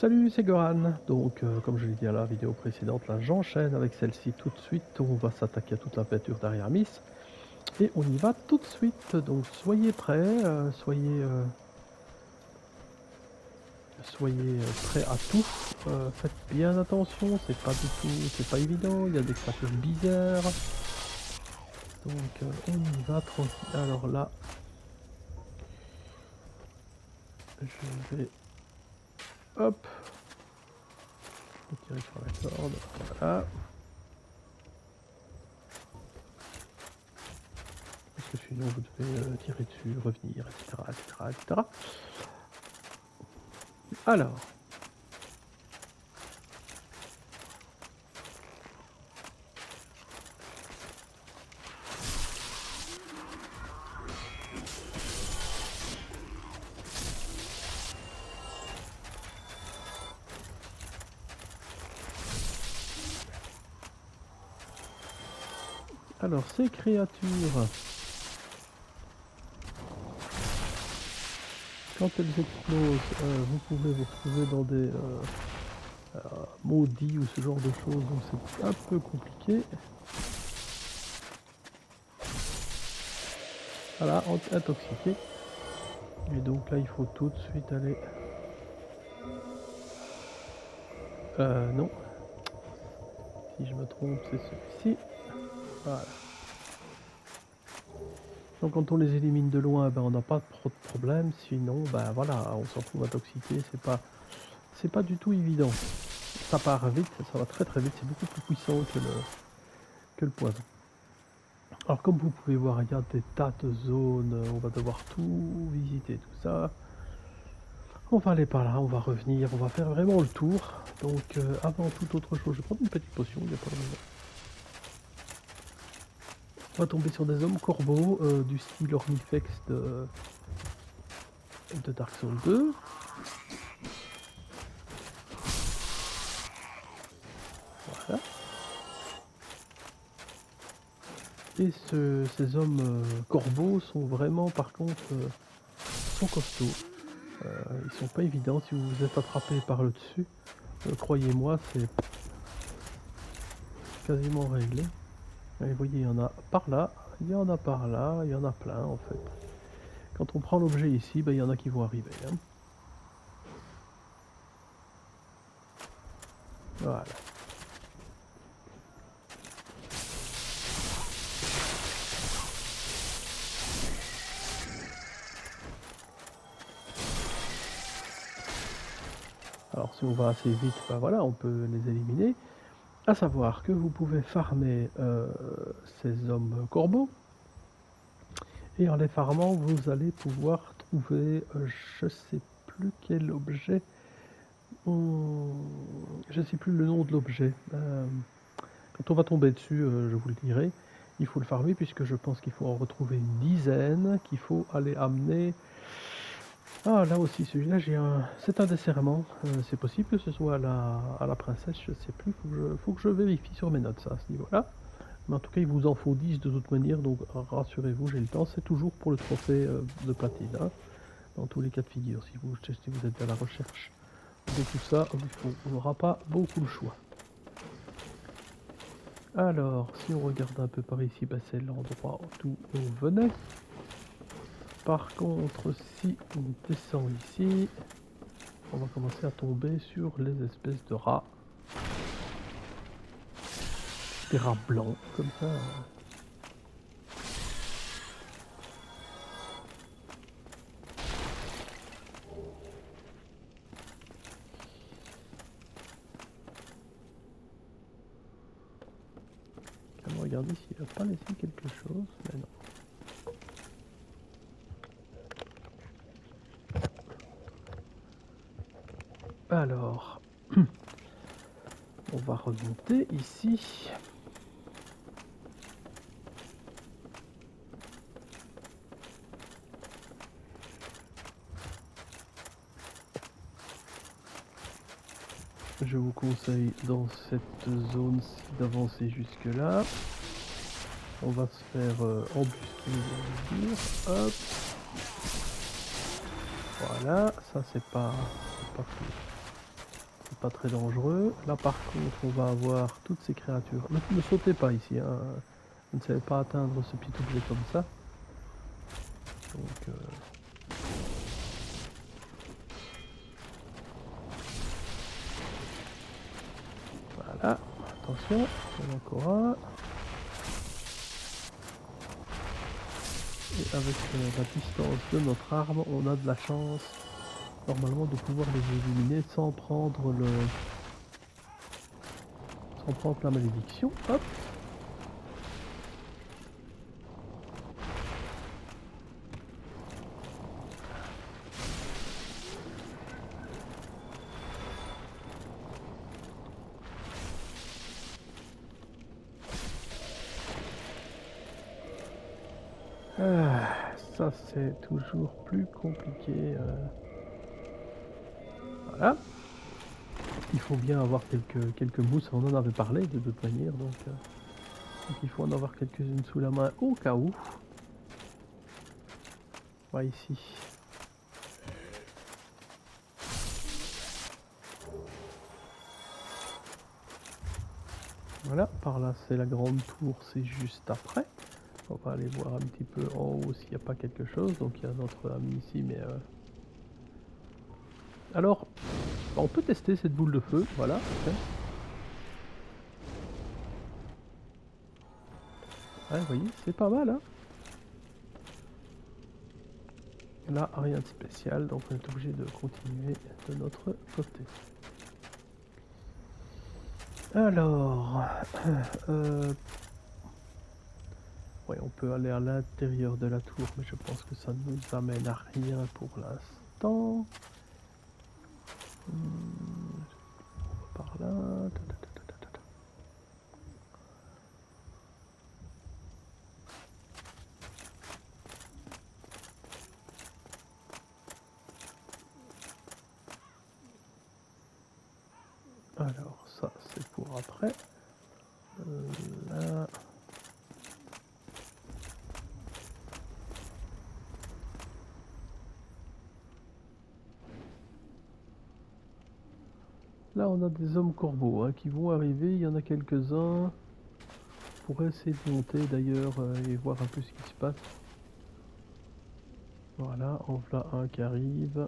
Salut, c'est Goran. Donc, comme je l'ai dit à la vidéo précédente, là j'enchaîne avec celle-ci tout de suite. On va s'attaquer à toute la peinture derrière Miss. Et on y va tout de suite. Donc, soyez prêts, soyez prêts à tout. Faites bien attention, c'est pas du tout, c'est pas évident. Il y a des créatures bizarres. Donc, on y va tranquille. Alors là, je vais, hop, tirer sur la corde. Voilà. Parce que sinon vous devez tirer dessus, revenir, etc., etc., etc. Alors, ces créatures, quand elles explosent, vous pouvez vous retrouver dans des maudits ou ce genre de choses, donc c'est un peu compliqué. Voilà, intoxiqué. Et donc là, il faut tout de suite aller... non. Si je me trompe, c'est celui-ci. Voilà. Donc quand on les élimine de loin, ben, on n'a pas trop de problème. Sinon, ben voilà, on s'en trouve intoxiqué. C'est pas du tout évident. Ça part vite, ça va très très vite. C'est beaucoup plus puissant que le poison. Alors comme vous pouvez voir, il y a des tas de zones. On va devoir tout visiter, tout ça. On va aller par là, on va revenir, on va faire vraiment le tour. Donc avant toute autre chose, je vais prendre une petite potion, il n'y a pas de raison. On va tomber sur des hommes corbeaux du style Ornifex de Dark Souls 2. Voilà. Et ces hommes corbeaux sont vraiment, par contre, sont costauds. Ils sont pas évidents si vous vous êtes attrapé par le dessus. Croyez-moi, c'est quasiment réglé. Et vous voyez, il y en a par là, il y en a par là, il y en a plein en fait. Quand on prend l'objet ici, ben, il y en a qui vont arriver. Hein. Voilà. Alors si on va assez vite, ben voilà, on peut les éliminer. À savoir que vous pouvez farmer ces hommes corbeaux. Et en les farmant, vous allez pouvoir trouver, je sais plus quel objet. Je sais plus le nom de l'objet. Quand on va tomber dessus, je vous le dirai. Il faut le farmer puisque je pense qu'il faut en retrouver une dizaine, qu'il faut aller amener. Ah, là aussi, celui-là, c'est un desserrement. C'est possible que ce soit à la princesse, je sais plus. Faut que je vérifie sur mes notes, ça, à ce niveau-là. Mais en tout cas, il vous en faut 10 de toute manière, donc rassurez-vous, j'ai le temps. C'est toujours pour le trophée de platine, hein, dans tous les cas de figure. Si vous êtes à la recherche de tout ça, on n'aura pas beaucoup le choix. Alors, si on regarde un peu par ici, bah, c'est l'endroit d'où on venait. Par contre, si on descend ici, on va commencer à tomber sur les espèces de rats. Des rats blancs, comme ça. On va regarder s'il n'a pas laissé quelque chose, mais non. Alors, on va remonter ici. Je vous conseille dans cette zone-ci d'avancer jusque là. On va se faire embusquer, je vais dire. Hop. Voilà, ça c'est pas fou. pas très dangereux. Là par contre on va avoir toutes ces créatures. Ne sautez pas ici, hein. Vous ne savez pas atteindre ce petit objet comme ça. Donc voilà, attention, il y en a encore un. Et avec la distance de notre arme, on a de la chance normalement de pouvoir les éliminer sans prendre la malédiction. Hop. Ça c'est toujours plus compliqué. Voilà. Il faut bien avoir quelques mousses, on en avait parlé de toute manière, donc il faut en avoir quelques-unes sous la main au cas où. Voilà ici. Voilà, par là c'est la grande tour, c'est juste après. On va aller voir un petit peu en haut s'il n'y a pas quelque chose. Donc il y a notre ami ici, mais... Alors, on peut tester cette boule de feu, voilà. Ouais, vous voyez, c'est pas mal, hein. Là, rien de spécial, donc on est obligé de continuer de notre côté. Alors... ouais, on peut aller à l'intérieur de la tour, mais je pense que ça ne nous amène à rien pour l'instant. Par là. Alors ça c'est pour après. Là. Là on a des hommes corbeaux hein, qui vont arriver, il y en a quelques-uns. On pourrait essayer de monter d'ailleurs et voir un peu ce qui se passe. Voilà, en voilà un qui arrive.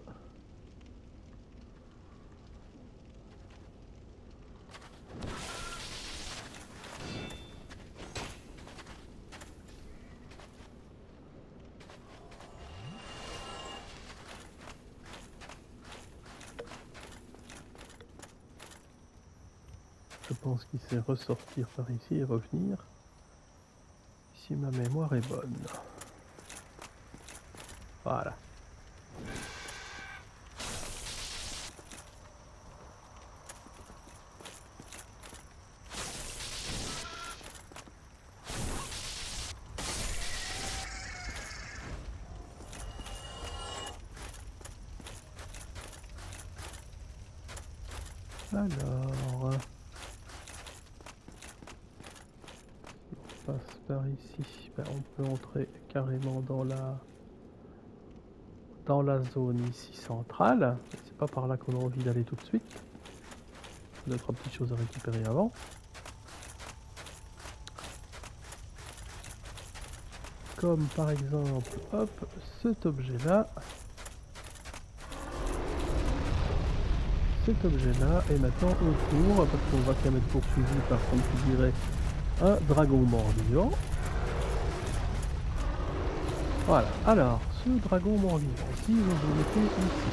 Je pense qu'il sait ressortir par ici et revenir. Si ma mémoire est bonne. Voilà. Alors... on passe par ici. Ben, on peut entrer carrément dans la zone ici centrale. C'est pas par là qu'on a envie d'aller tout de suite. Il y a 2-3 petites choses à récupérer avant. Comme par exemple, hop, cet objet-là. Cet objet-là, et maintenant on court, parce qu'on va quand même être poursuivi par, comme tu dirais, un dragon mort-vivant. Voilà, alors, ce dragon mort-vivant, si vous le mettez ici.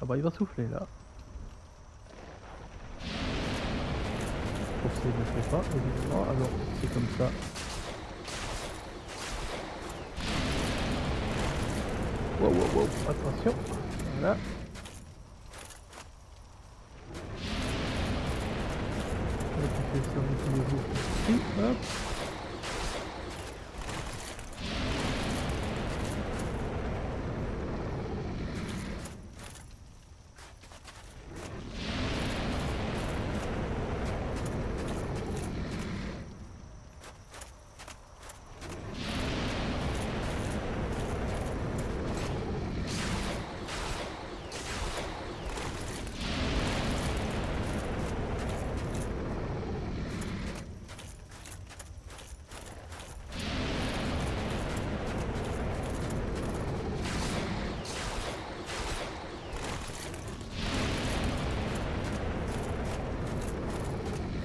Ah bah il va souffler là. Pour ça il ne le fait pas, évidemment, alors c'est comme ça. Wow, wow, wow, attention, voilà. On fait ça avec le nouveau ici, hop.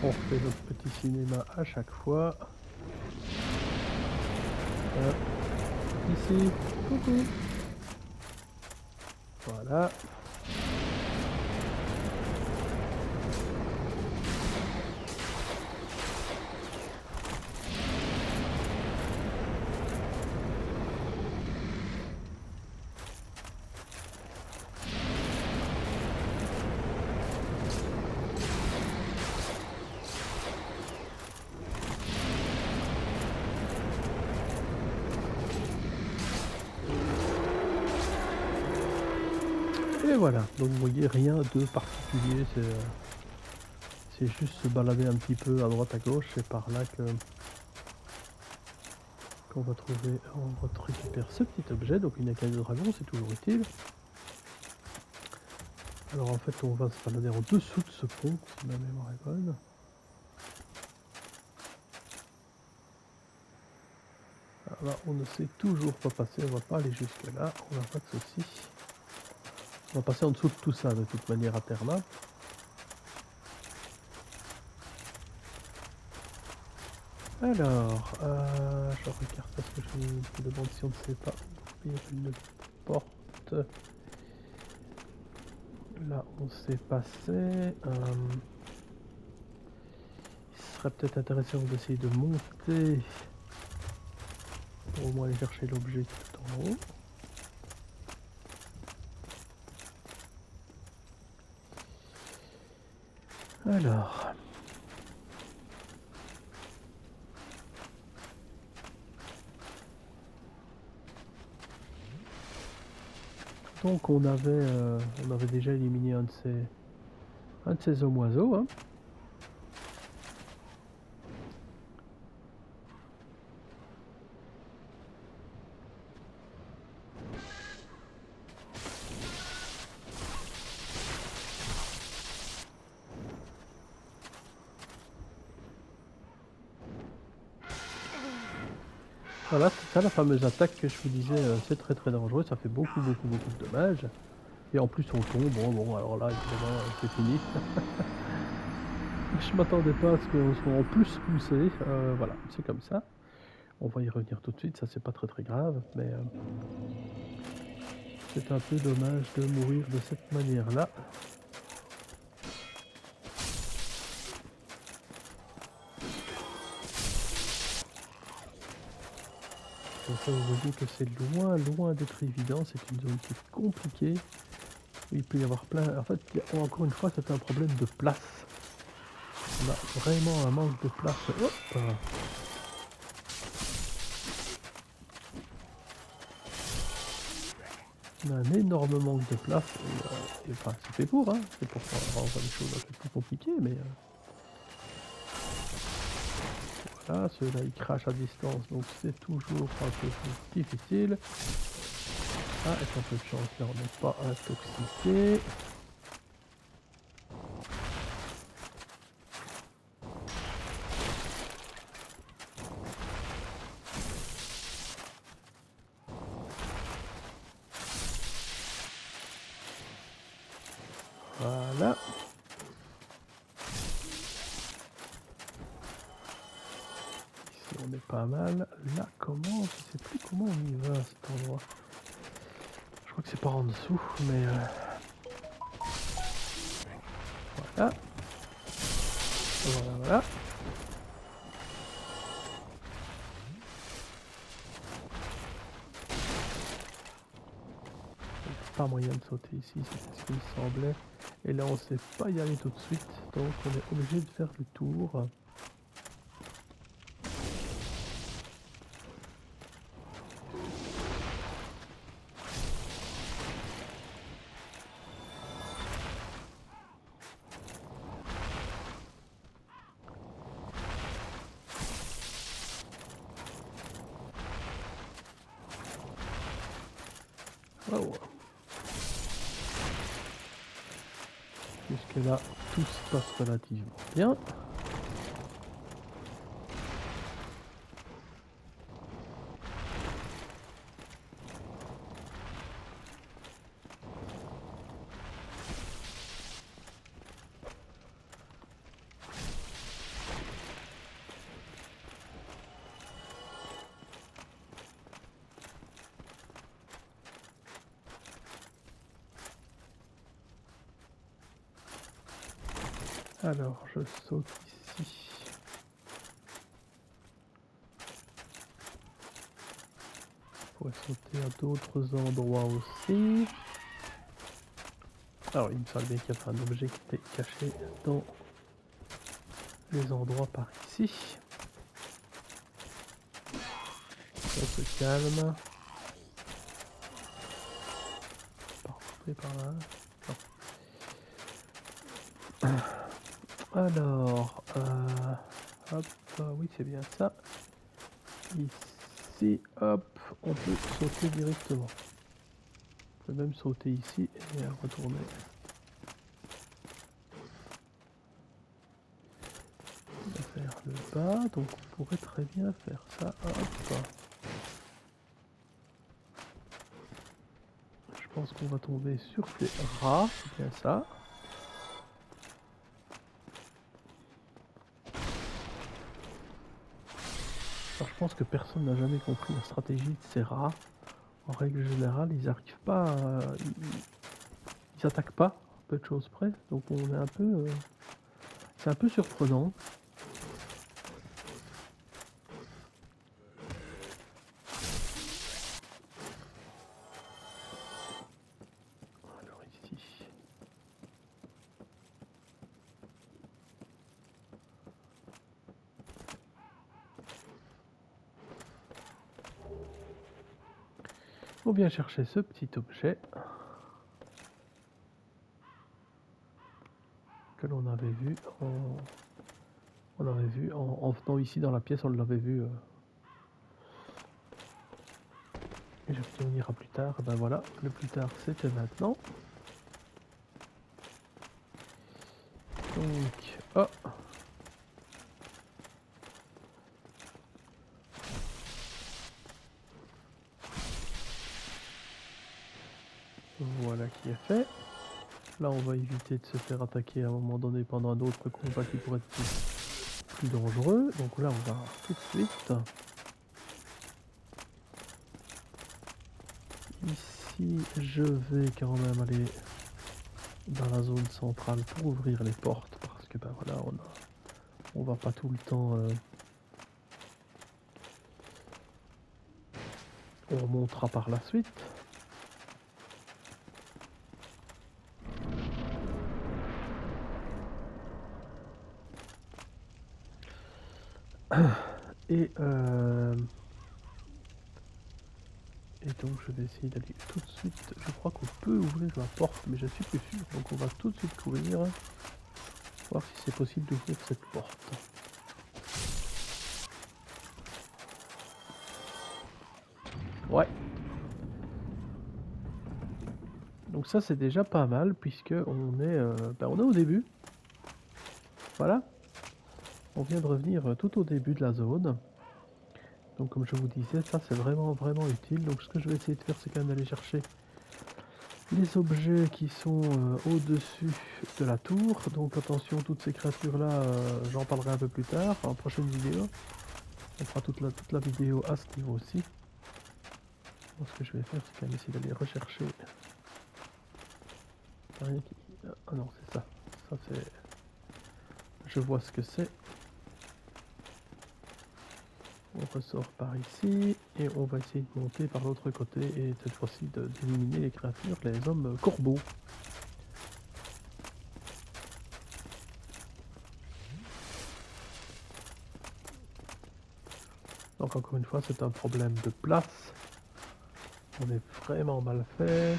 On refait notre petit cinéma à chaque fois. Ici, coucou. Voilà. Et voilà, donc vous voyez rien de particulier, c'est juste se balader un petit peu à droite à gauche, c'est par là qu'on va trouver, on récupère ce petit objet, donc une écaille de dragon, c'est toujours utile. Alors en fait on va se balader en dessous de ce pont, si ma mémoire est bonne. Là on ne sait toujours pas passer, on va pas aller jusque là, on n'a pas de soucis. On va passer en dessous de tout ça de toute manière à terme. Alors, je regarde parce que je me demande si on ne sait pas ouvrir une porte. Là, on s'est passé. Il serait peut-être intéressant d'essayer de monter pour au moins aller chercher l'objet tout en haut. Alors. Donc on avait déjà éliminé un de ces hommes oiseaux. Hein. Voilà, c'est ça la fameuse attaque que je vous disais, c'est très très dangereux, ça fait beaucoup de dommages. Et en plus on tombe, bon alors là évidemment c'est fini. Je m'attendais pas à ce qu'on soit en plus poussé, voilà, c'est comme ça. On va y revenir tout de suite, ça c'est pas très très grave, mais c'est un peu dommage de mourir de cette manière-là. Donc ça, vous voyez que c'est loin d'être évident, c'est une zone qui est compliquée. Il peut y avoir plein... En fait, encore une fois, c'est un problème de place. On a vraiment un manque de place. Hop. On a un énorme manque de place. Et, enfin, c'est fait pour, hein. C'est pour rendre les choses un peu plus compliquées, mais... Voilà, ceux-là, ils crachent à distance, donc c'est toujours un peu plus difficile. Ah, avec un peu de chance, là, on n'est pas intoxiqué. Voilà. Ici, on est pas mal. Là, comment? Je sais plus comment on y va à cet endroit. Je crois que c'est pas en dessous, mais... Voilà. Voilà. Pas moyen de sauter ici, c'est ce qu'il me semblait. Et là, on sait pas y aller tout de suite, donc on est obligé de faire le tour. Oh. Jusque là, tout se passe relativement bien. Alors, je saute ici. Je pourrais sauter à d'autres endroits aussi. Alors, il me semble bien qu'il y avait un objet qui était caché dans les endroits par ici. On se calme. Pas rentrer par là. Non. Alors, hop, oui c'est bien ça. Ici, hop, on peut sauter directement. On peut même sauter ici et retourner. On va faire le bas, donc on pourrait très bien faire ça. Hop. Je pense qu'on va tomber sur des rats, c'est bien ça. Alors je pense que personne n'a jamais compris la stratégie de ces rats. En règle générale, ils n'arrivent pas à... Ils attaquent pas, peu de choses près. Donc on est un peu... C'est un peu surprenant. Alors ici... Il faut bien chercher ce petit objet que l'on avait vu en venant ici dans la pièce, on l'avait vu. Et je vais on ira plus tard. Ben voilà, le plus tard c'était maintenant. Donc, oh. Voilà qui est fait. Là on va éviter de se faire attaquer à un moment donné pendant un autre combat qui pourrait être plus dangereux. Donc là on va tout de suite. Ici je vais quand même aller dans la zone centrale pour ouvrir les portes parce que ben voilà on va pas tout le temps on remontera par la suite. Et donc je vais essayer d'aller tout de suite. Je crois qu'on peut ouvrir la porte, mais je suis plus sûr. Donc on va tout de suite courir, voir si c'est possible d'ouvrir cette porte. Ouais. Donc ça c'est déjà pas mal puisque on est au début. Voilà. On vient de revenir tout au début de la zone. Donc comme je vous disais, ça c'est vraiment utile. Donc ce que je vais essayer de faire, c'est quand même d'aller chercher les objets qui sont au-dessus de la tour. Donc attention, toutes ces créatures là, j'en parlerai un peu plus tard, en prochaine vidéo. On fera toute la vidéo à ce niveau-ci. Donc ce que je vais faire, c'est quand même essayer d'aller rechercher. Rien qui... Ah non, c'est ça. Ça c'est... Je vois ce que c'est. On ressort par ici et on va essayer de monter par l'autre côté et cette fois-ci d'éliminer les créatures, les hommes corbeaux. Donc encore une fois, c'est un problème de place. On est vraiment mal fait.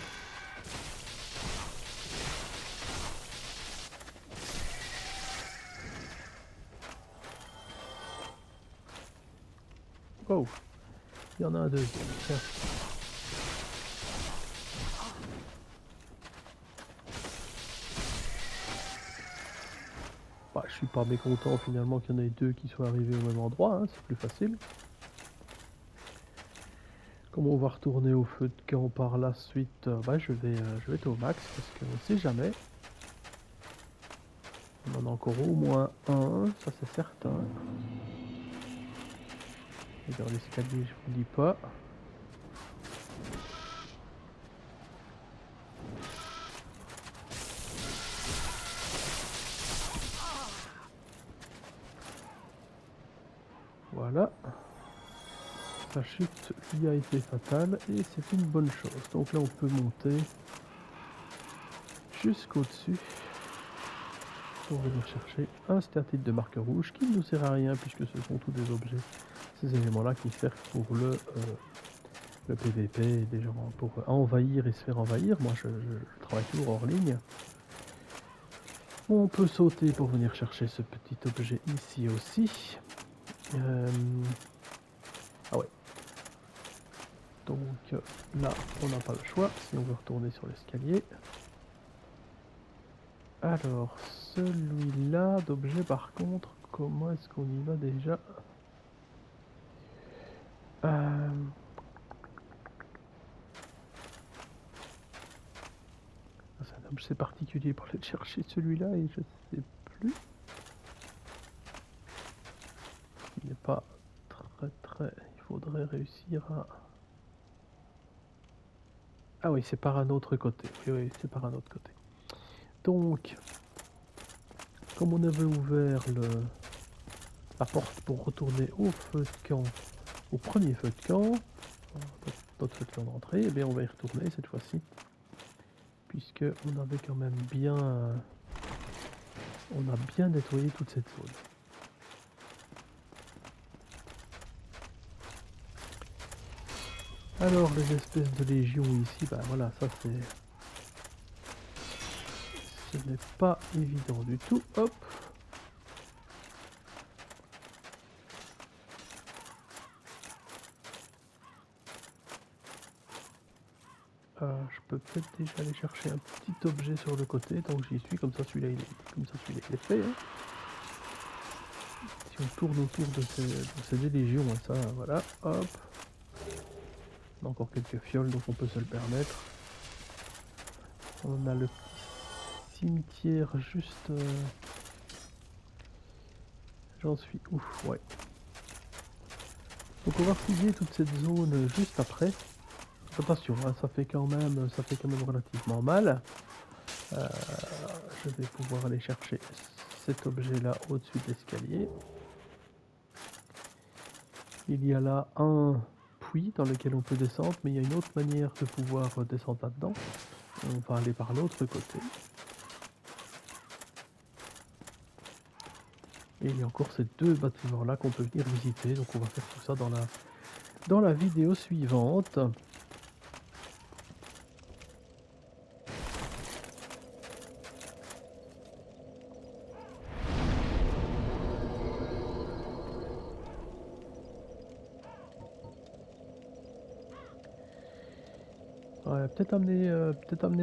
Oh, il y en a un deuxième. Tiens. Bah, je suis pas mécontent finalement qu'il y en ait deux qui soient arrivés au même endroit, hein, c'est plus facile. Comme on va retourner au feu de camp par la suite, bah, je vais être au max parce qu'on ne sait jamais. On en a encore au moins un, ça c'est certain. Et dans l'escalier, je vous dis pas. Voilà. Sa chute lui a été fatale et c'est une bonne chose. Donc là on peut monter jusqu'au-dessus pour venir chercher un statite de marque rouge qui ne nous sert à rien puisque ce sont tous des objets, ces éléments-là qui servent pour le PVP, des gens pour envahir et se faire envahir. Moi je travaille toujours hors ligne. On peut sauter pour venir chercher ce petit objet ici aussi. Ah ouais. Donc là, on n'a pas le choix si on veut retourner sur l'escalier. Alors, celui-là d'objet par contre, comment est-ce qu'on y va déjà? C'est un objet particulier pour aller chercher celui-là et je sais plus. Il n'est pas très... Il faudrait réussir à... Ah oui, c'est par un autre côté. Oui, c'est par un autre côté. Donc, comme on avait ouvert la porte pour retourner au feu de camp, au premier feu de camp, notre feu de camp d'entrée, eh bien on va y retourner cette fois-ci, puisque on avait quand même bien, on a bien nettoyé toute cette zone. Alors les espèces de légions ici, bah voilà, ça c'est... Ce n'est pas évident du tout. Hop. Je peux peut-être déjà aller chercher un petit objet sur le côté, tant que j'y suis, comme ça celui-là il est fait. Hein. Si on tourne autour de ces légions, ça, voilà, hop. On a encore quelques fioles, donc on peut se le permettre. On a le petit cimetière juste... J'en suis ouf, ouais. Donc on va fouiller toute cette zone juste après. Attention, hein, ça fait quand même relativement mal. Je vais pouvoir aller chercher cet objet-là au-dessus de l'escalier. Il y a là un puits dans lequel on peut descendre, mais il y a une autre manière de pouvoir descendre là-dedans. On va aller par l'autre côté. Et il y a encore ces deux bâtiments-là qu'on peut venir visiter. Donc on va faire tout ça dans la vidéo suivante. Ouais, peut-être amener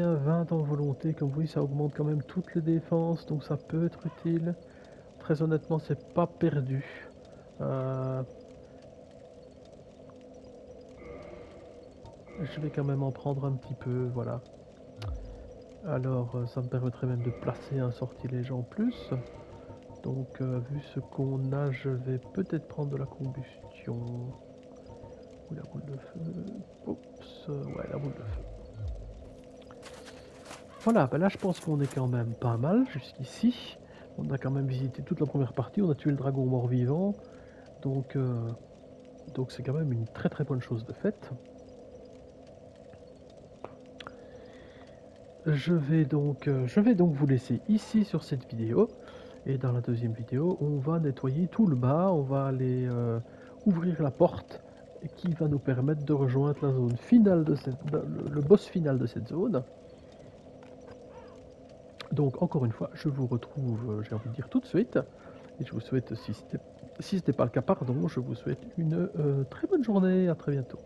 un 20 en volonté, comme vous voyez ça augmente quand même toutes les défenses, donc ça peut être utile. Très honnêtement, c'est pas perdu. Je vais quand même en prendre un petit peu, voilà. Alors, ça me permettrait même de placer un sortilège en plus. Donc, vu ce qu'on a, je vais peut-être prendre de la combustion. Ou la boule de feu. Oups, ouais, la boule de feu. Voilà, ben là je pense qu'on est quand même pas mal jusqu'ici. On a quand même visité toute la première partie, on a tué le dragon mort-vivant. Donc c'est quand même une très très bonne chose de faite. Je vais donc vous laisser ici sur cette vidéo. Et dans la deuxième vidéo, on va nettoyer tout le bas, on va aller ouvrir la porte qui va nous permettre de rejoindre la zone finale de le boss final de cette zone. Donc encore une fois, je vous retrouve, j'ai envie de dire tout de suite, et je vous souhaite, si ce n'était pas le cas, pardon, je vous souhaite une très bonne journée, à très bientôt.